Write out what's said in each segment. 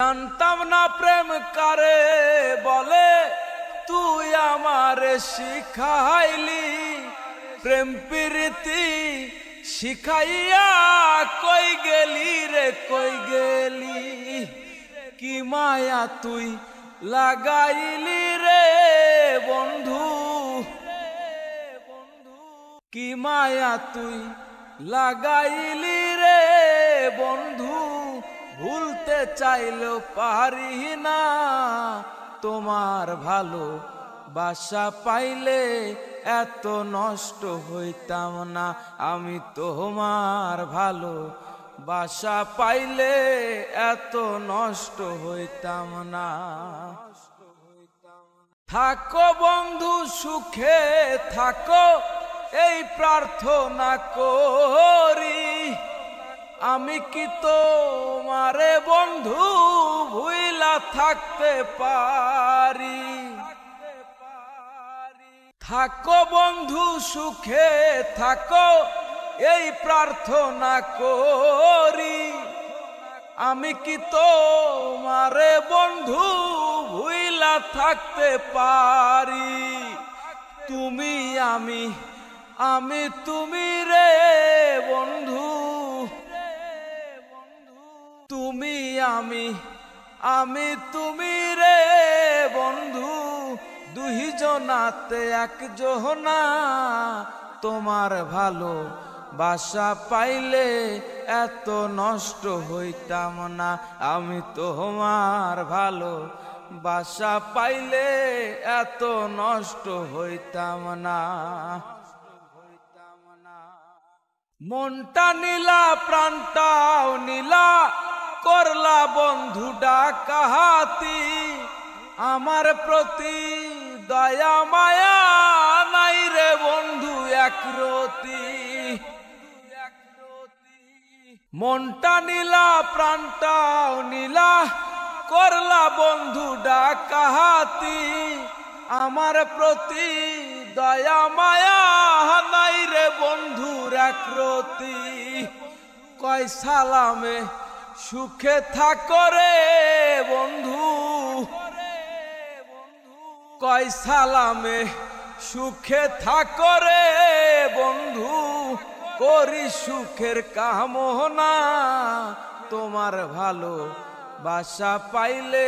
জানতাম না প্রেম কারে বলে, তুই আমারে শিখাইলি। প্রেম প্রীতি শিখাইয়া কই গেলি রে কই গেলি। কি মায়া তুই লাগাইলি রে বন্ধু, কি মায়া তুই লাগাইলি রে বন্ধু। ভুলতে চাইলেও পারি না, তোমার ভালো বাসা পাইলে এত নষ্ট হইতাম না। আমি তোমার ভালো বাসা পাইলে এত নষ্ট হইতাম না। থাকো বন্ধু সুখে থাকো, এই প্রার্থনা করি। আমি কি তোমারে বন্ধু ভুইলা থাকতে পারি। থাকো বন্ধু সুখে থাকো, এই প্রার্থনা করি। আমি কি তোমারে বন্ধু ভুইলা থাকতে পারি। তুমি আমি তুমি রে বন্ধু, তুমি আমি তুমি রে বন্ধু। দুইজনাতে একজনা, তোমার ভালো বাসা পাইলে এত নষ্ট হইতাম না। আমি তোমার ভালো বাসা পাইলে এত নষ্ট হইতাম না। মনটা নীলা প্রাণটাও নীলা, করলা বন্ধু ডাকাহাতি। আমার প্রতি দয়া মায়া নাই রে বন্ধু একরতি। মনটা নীলা প্রাণটাও নীলা, করলা বন্ধু ডাকাহাতি। আমার প্রতি দয়া মায়া নাই রে বন্ধুর একরতি। কয় সালামে সুখে থাকো রে বন্ধু, কয় সালামে সুখে থাকো রে বন্ধু। করি সুখের কামনা, তোমার ভালো বাসা পাইলে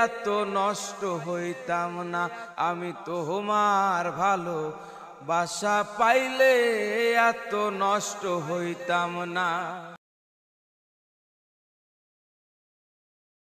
এত নষ্ট হইতাম না। আমি তোমার ভালো বাসা পাইলে এত নষ্ট হইতাম না।